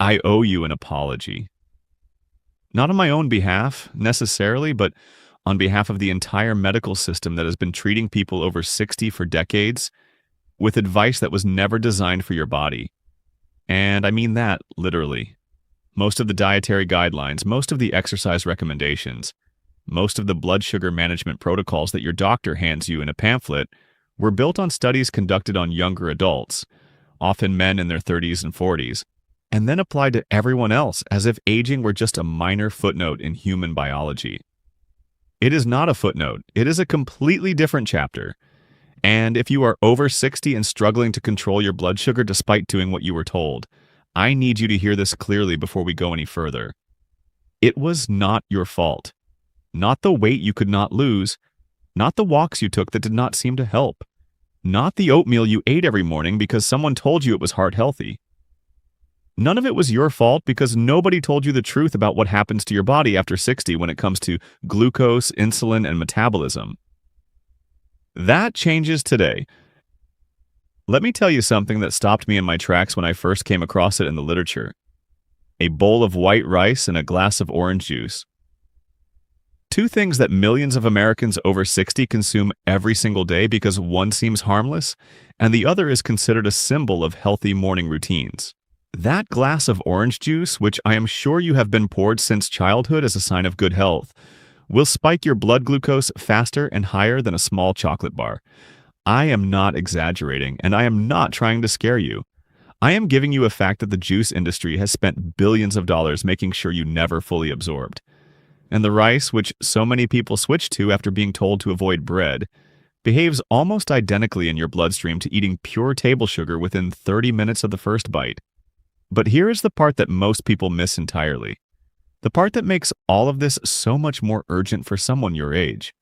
I owe you an apology. Not on my own behalf, necessarily, but on behalf of the entire medical system that has been treating people over 60 for decades with advice that was never designed for your body. And I mean that literally. Most of the dietary guidelines, most of the exercise recommendations, most of the blood sugar management protocols that your doctor hands you in a pamphlet were built on studies conducted on younger adults, often men in their 30s and 40s, and then applied to everyone else as if aging were just a minor footnote in human biology. It is not a footnote. It is a completely different chapter. And if you are over 60 and struggling to control your blood sugar despite doing what you were told, I need you to hear this clearly before we go any further. It was not your fault. Not the weight you could not lose, not the walks you took that did not seem to help, not the oatmeal you ate every morning because someone told you it was heart healthy. None of it was your fault because nobody told you the truth about what happens to your body after 60 when it comes to glucose, insulin, and metabolism. That changes today. Let me tell you something that stopped me in my tracks when I first came across it in the literature. A bowl of white rice and a glass of orange juice. Two things that millions of Americans over 60 consume every single day because one seems harmless and the other is considered a symbol of healthy morning routines. That glass of orange juice, which I am sure you have been poured since childhood as a sign of good health, will spike your blood glucose faster and higher than a small chocolate bar. I am not exaggerating, and I am not trying to scare you. I am giving you a fact that the juice industry has spent billions of dollars making sure you never fully absorbed. And the rice, which so many people switch to after being told to avoid bread, behaves almost identically in your bloodstream to eating pure table sugar within 30 minutes of the first bite. But here is the part that most people miss entirely. The part that makes all of this so much more urgent for someone your age.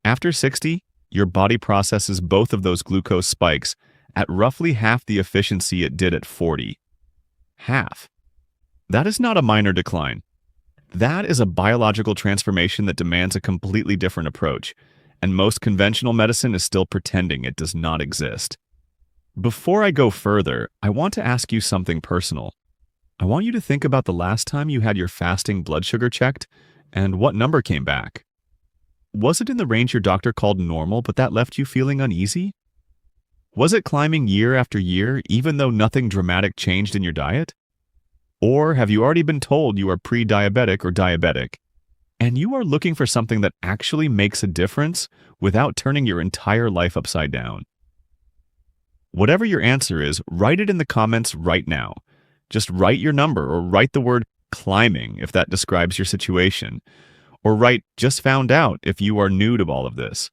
After 60, your body processes both of those glucose spikes at roughly half the efficiency it did at 40. Half. That is not a minor decline. That is a biological transformation that demands a completely different approach, and most conventional medicine is still pretending it does not exist. Before I go further, I want to ask you something personal. I want you to think about the last time you had your fasting blood sugar checked and what number came back. Was it in the range your doctor called normal, but that left you feeling uneasy? Was it climbing year after year, even though nothing dramatic changed in your diet? Or have you already been told you are pre-diabetic or diabetic, and you are looking for something that actually makes a difference without turning your entire life upside down? Whatever your answer is, write it in the comments right now. Just write your number or write the word climbing if that describes your situation. Or write just found out if you are new to all of this.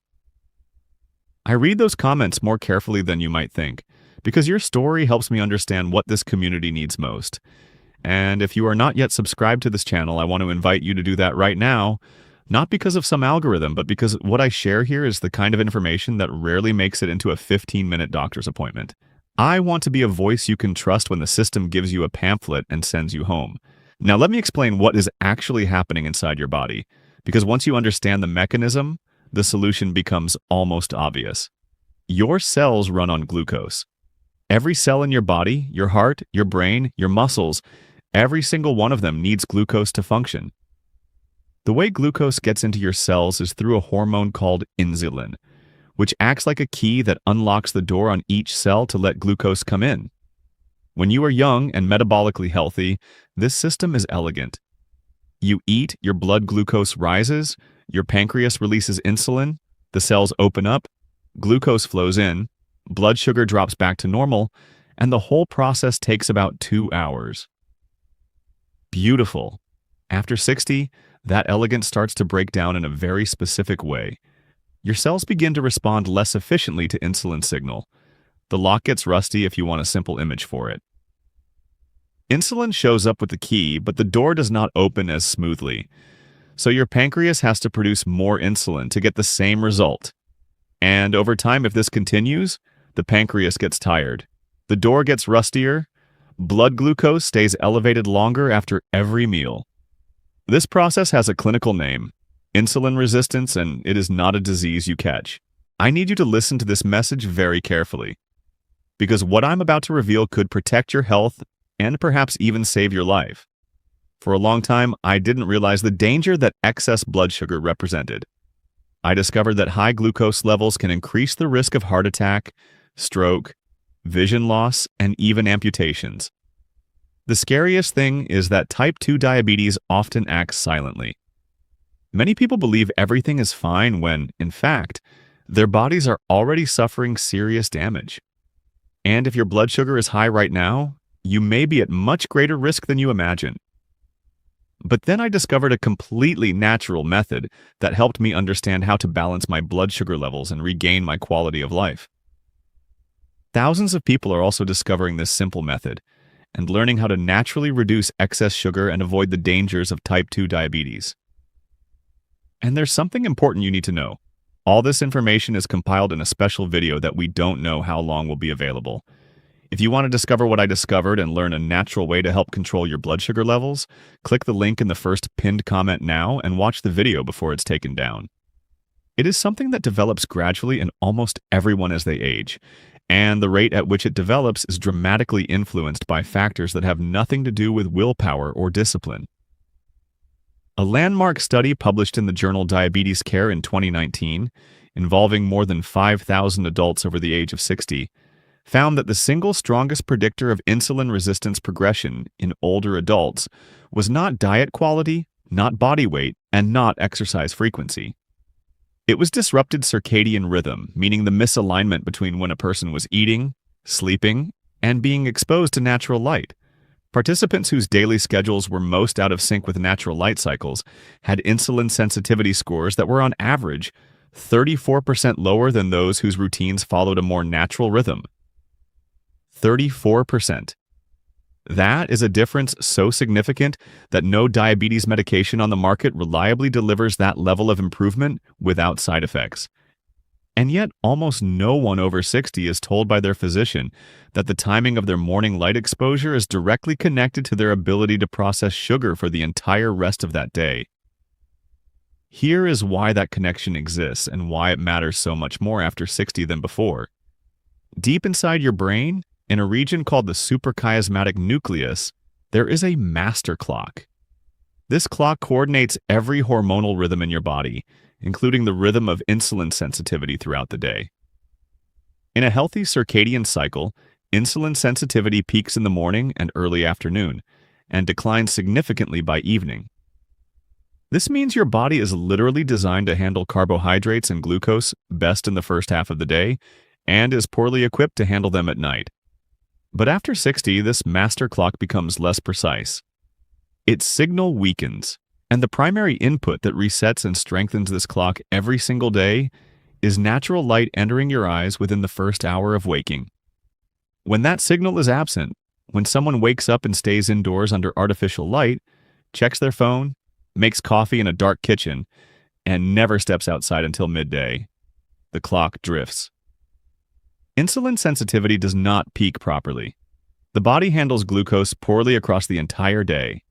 I read those comments more carefully than you might think because your story helps me understand what this community needs most. And if you are not yet subscribed to this channel, I want to invite you to do that right now. Not because of some algorithm, but because what I share here is the kind of information that rarely makes it into a 15-minute doctor's appointment. I want to be a voice you can trust when the system gives you a pamphlet and sends you home. Now let me explain what is actually happening inside your body, because once you understand the mechanism, the solution becomes almost obvious. Your cells run on glucose. Every cell in your body, your heart, your brain, your muscles, every single one of them needs glucose to function. The way glucose gets into your cells is through a hormone called insulin, which acts like a key that unlocks the door on each cell to let glucose come in. When you are young and metabolically healthy, this system is elegant. You eat, your blood glucose rises, your pancreas releases insulin, the cells open up, glucose flows in, blood sugar drops back to normal, and the whole process takes about 2 hours. Beautiful. After 60, that elegance starts to break down in a very specific way. Your cells begin to respond less efficiently to insulin signal. The lock gets rusty if you want a simple image for it. Insulin shows up with the key, but the door does not open as smoothly. So your pancreas has to produce more insulin to get the same result. And over time, if this continues, the pancreas gets tired. The door gets rustier. Blood glucose stays elevated longer after every meal. This process has a clinical name, insulin resistance, and it is not a disease you catch. I need you to listen to this message very carefully, because what I'm about to reveal could protect your health and perhaps even save your life. For a long time, I didn't realize the danger that excess blood sugar represented. I discovered that high glucose levels can increase the risk of heart attack, stroke, vision loss, and even amputations. The scariest thing is that type 2 diabetes often acts silently. Many people believe everything is fine when, in fact, their bodies are already suffering serious damage. And if your blood sugar is high right now, you may be at much greater risk than you imagine. But then I discovered a completely natural method that helped me understand how to balance my blood sugar levels and regain my quality of life. Thousands of people are also discovering this simple method and learning how to naturally reduce excess sugar and avoid the dangers of type 2 diabetes. And there's something important you need to know. All this information is compiled in a special video that we don't know how long will be available. If you want to discover what I discovered and learn a natural way to help control your blood sugar levels, click the link in the first pinned comment now and watch the video before it's taken down. It is something that develops gradually in almost everyone as they age, and the rate at which it develops is dramatically influenced by factors that have nothing to do with willpower or discipline. A landmark study published in the journal Diabetes Care in 2019, involving more than 5,000 adults over the age of 60, found that the single strongest predictor of insulin resistance progression in older adults was not diet quality, not body weight, and not exercise frequency. It was disrupted circadian rhythm, meaning the misalignment between when a person was eating, sleeping, and being exposed to natural light. Participants whose daily schedules were most out of sync with natural light cycles had insulin sensitivity scores that were on average 34% lower than those whose routines followed a more natural rhythm. 34%. That is a difference so significant that no diabetes medication on the market reliably delivers that level of improvement without side effects. And yet, almost no one over 60 is told by their physician that the timing of their morning light exposure is directly connected to their ability to process sugar for the entire rest of that day. Here is why that connection exists and why it matters so much more after 60 than before. Deep inside your brain, in a region called the suprachiasmatic nucleus, there is a master clock. This clock coordinates every hormonal rhythm in your body, including the rhythm of insulin sensitivity throughout the day. In a healthy circadian cycle, insulin sensitivity peaks in the morning and early afternoon, and declines significantly by evening. This means your body is literally designed to handle carbohydrates and glucose best in the first half of the day, and is poorly equipped to handle them at night. But after 60, this master clock becomes less precise. Its signal weakens, and the primary input that resets and strengthens this clock every single day is natural light entering your eyes within the first hour of waking. When that signal is absent, when someone wakes up and stays indoors under artificial light, checks their phone, makes coffee in a dark kitchen, and never steps outside until midday, the clock drifts. Insulin sensitivity does not peak properly. The body handles glucose poorly across the entire day.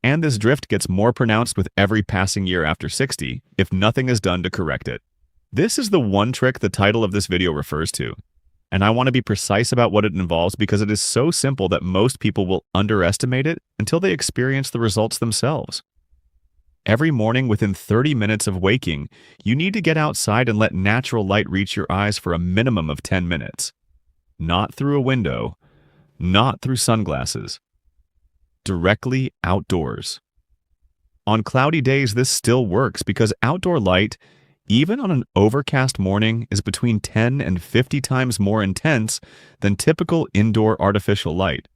And this drift gets more pronounced with every passing year after 60 if nothing is done to correct it. This is the one trick the title of this video refers to. And I want to be precise about what it involves because it is so simple that most people will underestimate it until they experience the results themselves. Every morning within 30 minutes of waking, you need to get outside and let natural light reach your eyes for a minimum of 10 minutes. Not through a window, not through sunglasses. Directly outdoors. On cloudy days, this still works because outdoor light, even on an overcast morning, is between 10 and 50 times more intense than typical indoor artificial light.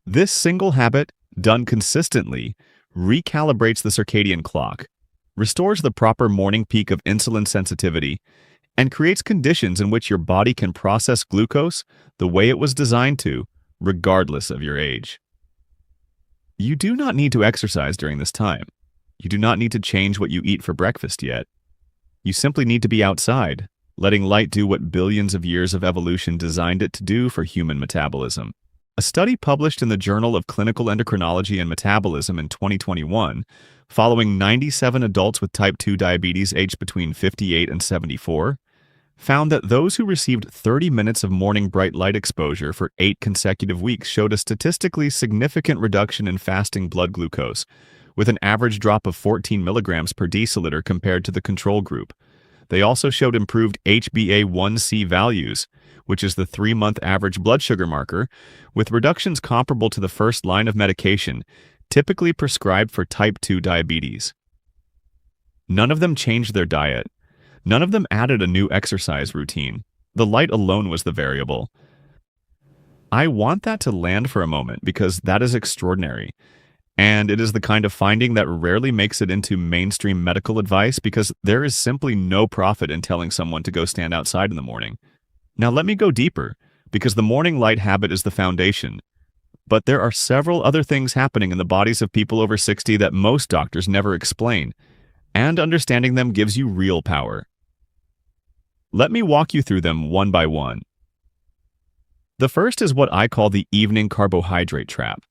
This single habit, done consistently, recalibrates the circadian clock, restores the proper morning peak of insulin sensitivity, and creates conditions in which your body can process glucose the way it was designed to, regardless of your age. You do not need to exercise during this time. You do not need to change what you eat for breakfast yet. You simply need to be outside, letting light do what billions of years of evolution designed it to do for human metabolism. A study published in the Journal of Clinical Endocrinology and Metabolism in 2021, following 97 adults with type 2 diabetes aged between 58 and 74, found that those who received 30 minutes of morning bright light exposure for 8 consecutive weeks showed a statistically significant reduction in fasting blood glucose, with an average drop of 14 milligrams per deciliter compared to the control group. They also showed improved HbA1c values, which is the 3-month average blood sugar marker, with reductions comparable to the first line of medication, typically prescribed for type 2 diabetes. None of them changed their diet. None of them added a new exercise routine. The light alone was the variable. I want that to land for a moment because that is extraordinary. And it is the kind of finding that rarely makes it into mainstream medical advice because there is simply no profit in telling someone to go stand outside in the morning. Now let me go deeper, because the morning light habit is the foundation. But there are several other things happening in the bodies of people over 60 that most doctors never explain, and understanding them gives you real power. Let me walk you through them one by one. The first is what I call the evening carbohydrate trap.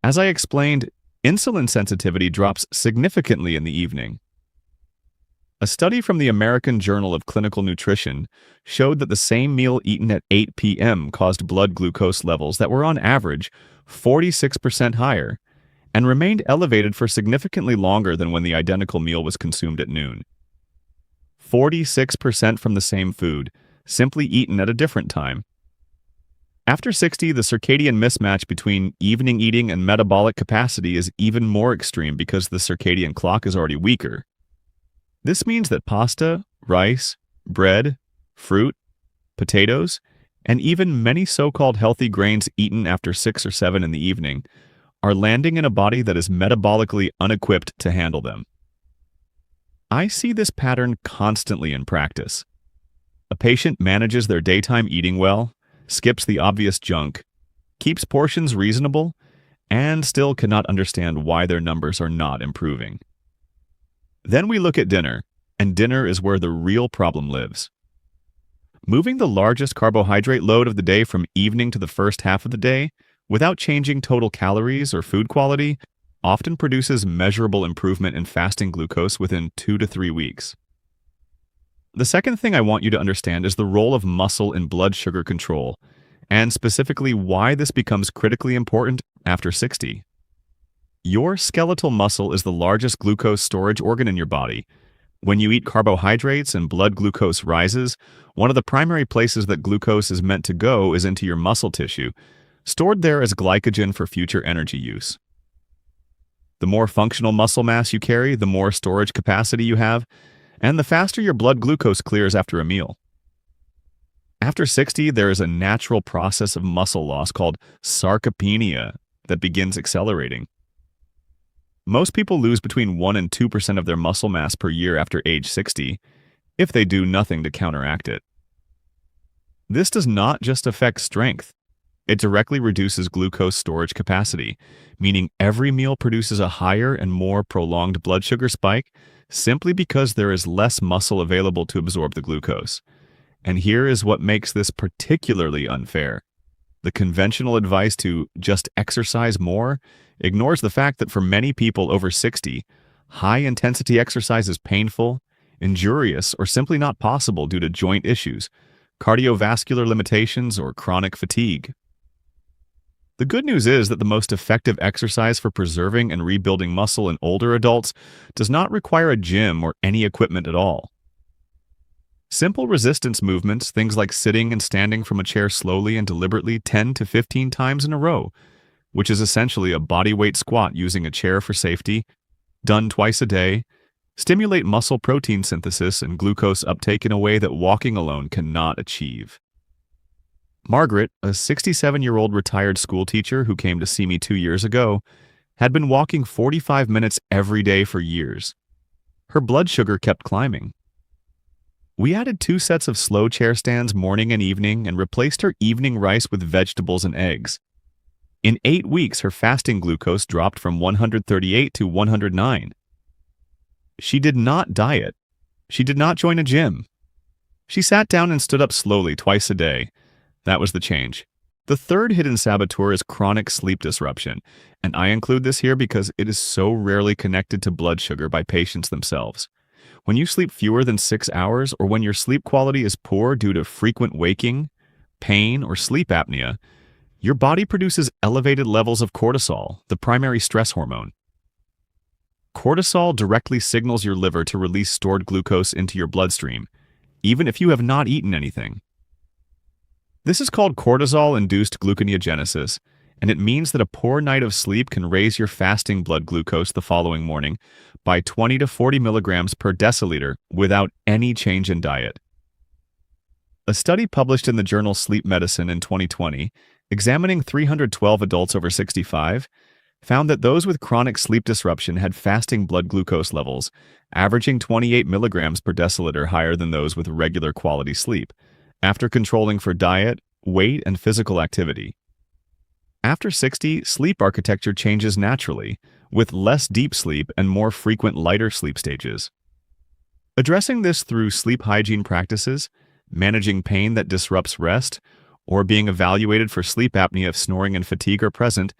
As I explained, insulin sensitivity drops significantly in the evening. A study from the American Journal of Clinical Nutrition showed that the same meal eaten at 8 p.m. caused blood glucose levels that were on average 46% higher and remained elevated for significantly longer than when the identical meal was consumed at noon. 46% from the same food, simply eaten at a different time. After 60, the circadian mismatch between evening eating and metabolic capacity is even more extreme because the circadian clock is already weaker. This means that pasta, rice, bread, fruit, potatoes, and even many so-called healthy grains eaten after 6 or 7 in the evening are landing in a body that is metabolically unequipped to handle them. I see this pattern constantly in practice. A patient manages their daytime eating well, skips the obvious junk, keeps portions reasonable, and still cannot understand why their numbers are not improving. Then we look at dinner, and dinner is where the real problem lives. Moving the largest carbohydrate load of the day from evening to the first half of the day, without changing total calories or food quality, often produces measurable improvement in fasting glucose within 2 to 3 weeks. The second thing I want you to understand is the role of muscle in blood sugar control, and specifically why this becomes critically important after 60. Your skeletal muscle is the largest glucose storage organ in your body. When you eat carbohydrates and blood glucose rises, one of the primary places that glucose is meant to go is into your muscle tissue, stored there as glycogen for future energy use. The more functional muscle mass you carry, the more storage capacity you have, and the faster your blood glucose clears after a meal. After 60, there is a natural process of muscle loss called sarcopenia that begins accelerating. Most people lose between 1 and 2% of their muscle mass per year after age 60, if they do nothing to counteract it. This does not just affect strength. It directly reduces glucose storage capacity, meaning every meal produces a higher and more prolonged blood sugar spike simply because there is less muscle available to absorb the glucose. And here is what makes this particularly unfair. The conventional advice to just exercise more ignores the fact that for many people over 60, high-intensity exercise is painful, injurious, or simply not possible due to joint issues, cardiovascular limitations, or chronic fatigue. The good news is that the most effective exercise for preserving and rebuilding muscle in older adults does not require a gym or any equipment at all. Simple resistance movements, things like sitting and standing from a chair slowly and deliberately 10 to 15 times in a row, which is essentially a bodyweight squat using a chair for safety, done twice a day, stimulate muscle protein synthesis and glucose uptake in a way that walking alone cannot achieve. Margaret, a 67-year-old retired school teacher who came to see me 2 years ago, had been walking 45 minutes every day for years. Her blood sugar kept climbing. We added 2 sets of slow chair stands morning and evening and replaced her evening rice with vegetables and eggs. In 8 weeks, her fasting glucose dropped from 138 to 109. She did not diet. She did not join a gym. She sat down and stood up slowly twice a day. That was the change. The third hidden saboteur is chronic sleep disruption, and I include this here because it is so rarely connected to blood sugar by patients themselves. When you sleep fewer than 6 hours or when your sleep quality is poor due to frequent waking, pain, or sleep apnea, your body produces elevated levels of cortisol, the primary stress hormone. Cortisol directly signals your liver to release stored glucose into your bloodstream, even if you have not eaten anything. This is called cortisol-induced gluconeogenesis, and it means that a poor night of sleep can raise your fasting blood glucose the following morning by 20 to 40 milligrams per deciliter without any change in diet. A study published in the journal Sleep Medicine in 2020, examining 312 adults over 65, found that those with chronic sleep disruption had fasting blood glucose levels averaging 28 milligrams per deciliter higher than those with regular quality sleep, after controlling for diet, weight, and physical activity. After 60, sleep architecture changes naturally, with less deep sleep and more frequent lighter sleep stages. Addressing this through sleep hygiene practices, managing pain that disrupts rest, or being evaluated for sleep apnea if snoring and fatigue are present,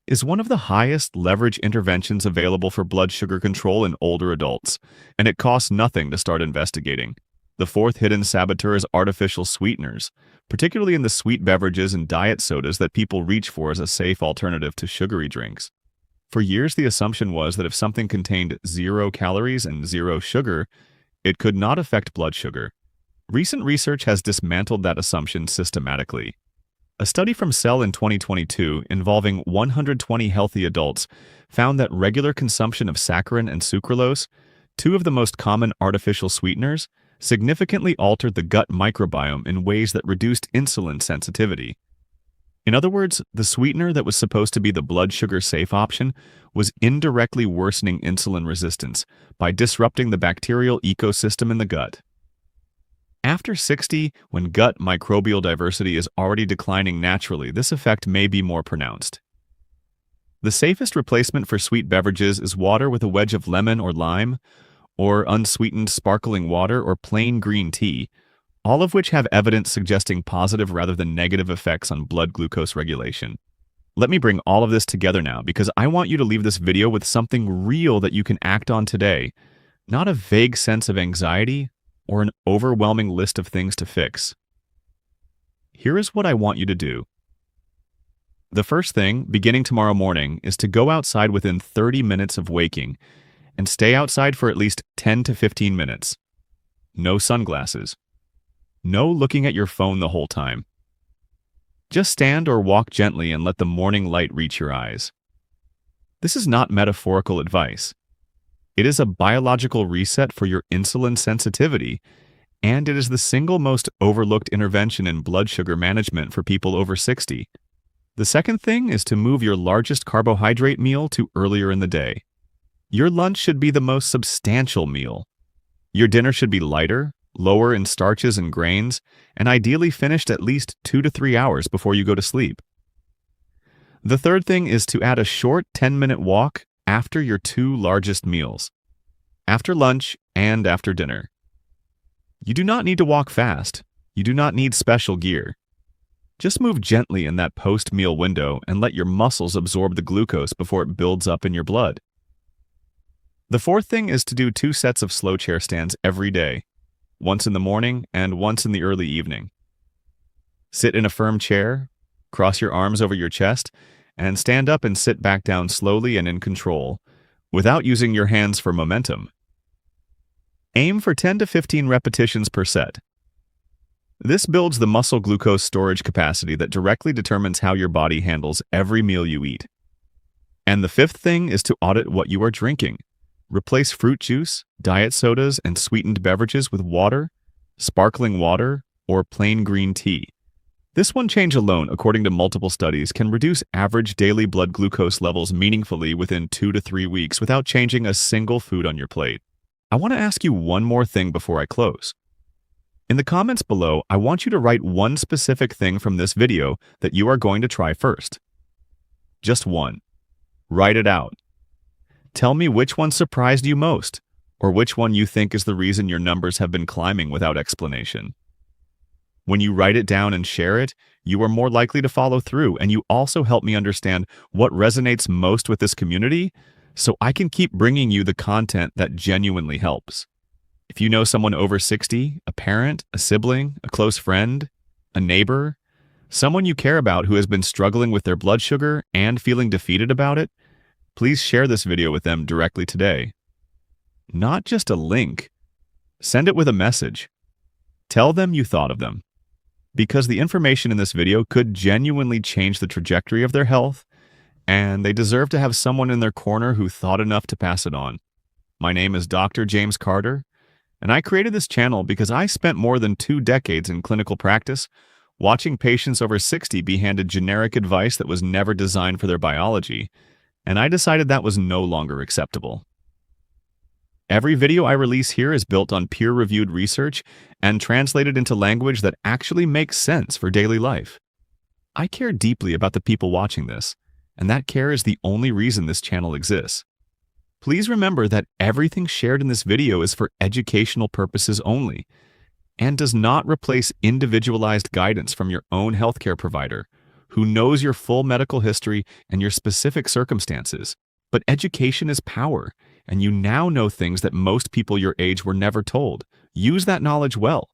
is one of the highest leverage interventions available for blood sugar control in older adults, and it costs nothing to start investigating. The fourth hidden saboteur is artificial sweeteners, particularly in the sweet beverages and diet sodas that people reach for as a safe alternative to sugary drinks. For years, the assumption was that if something contained 0 calories and 0 sugar, it could not affect blood sugar. Recent research has dismantled that assumption systematically. A study from Cell in 2022 involving 120 healthy adults found that regular consumption of saccharin and sucralose, two of the most common artificial sweeteners, significantly altered the gut microbiome in ways that reduced insulin sensitivity. In other words, the sweetener that was supposed to be the blood sugar safe option was indirectly worsening insulin resistance by disrupting the bacterial ecosystem in the gut. After 60, when gut microbial diversity is already declining naturally, this effect may be more pronounced. The safest replacement for sweet beverages is water with a wedge of lemon or lime, or unsweetened sparkling water or plain green tea, all of which have evidence suggesting positive rather than negative effects on blood glucose regulation. Let me bring all of this together now because I want you to leave this video with something real that you can act on today, not a vague sense of anxiety or an overwhelming list of things to fix. Here is what I want you to do. The first thing, beginning tomorrow morning, is to go outside within 30 minutes of waking and stay outside for at least 10 to 15 minutes. No sunglasses. No looking at your phone the whole time. Just stand or walk gently and let the morning light reach your eyes. This is not metaphorical advice. It is a biological reset for your insulin sensitivity, and it is the single most overlooked intervention in blood sugar management for people over 60. The second thing is to move your largest carbohydrate meal to earlier in the day. Your lunch should be the most substantial meal. Your dinner should be lighter, lower in starches and grains, and ideally finished at least 2 to 3 hours before you go to sleep. The third thing is to add a short 10-minute walk after your 2 largest meals, after lunch and after dinner. You do not need to walk fast. You do not need special gear. Just move gently in that post-meal window and let your muscles absorb the glucose before it builds up in your blood. The fourth thing is to do 2 sets of slow chair stands every day, once in the morning and once in the early evening. Sit in a firm chair, cross your arms over your chest, and stand up and sit back down slowly and in control, without using your hands for momentum. Aim for 10 to 15 repetitions per set. This builds the muscle glucose storage capacity that directly determines how your body handles every meal you eat. And the fifth thing is to audit what you are drinking. Replace fruit juice, diet sodas, and sweetened beverages with water, sparkling water, or plain green tea. This one change alone, according to multiple studies, can reduce average daily blood glucose levels meaningfully within 2 to 3 weeks without changing a single food on your plate. I want to ask you one more thing before I close. In the comments below, I want you to write one specific thing from this video that you are going to try first. Just one. Write it out. Tell me which one surprised you most, or which one you think is the reason your numbers have been climbing without explanation. When you write it down and share it, you are more likely to follow through, and you also help me understand what resonates most with this community, so I can keep bringing you the content that genuinely helps. If you know someone over 60, a parent, a sibling, a close friend, a neighbor, someone you care about who has been struggling with their blood sugar and feeling defeated about it, please share this video with them directly today. Not just a link. Send it with a message. Tell them you thought of them. Because the information in this video could genuinely change the trajectory of their health, and they deserve to have someone in their corner who thought enough to pass it on. My name is Dr. James Carter, and I created this channel because I spent more than 2 decades in clinical practice watching patients over 60 be handed generic advice that was never designed for their biology, and I decided that was no longer acceptable. Every video I release here is built on peer-reviewed research and translated into language that actually makes sense for daily life. I care deeply about the people watching this, and that care is the only reason this channel exists. Please remember that everything shared in this video is for educational purposes only and does not replace individualized guidance from your own healthcare provider who knows your full medical history and your specific circumstances. But education is power, and you now know things that most people your age were never told. Use that knowledge well.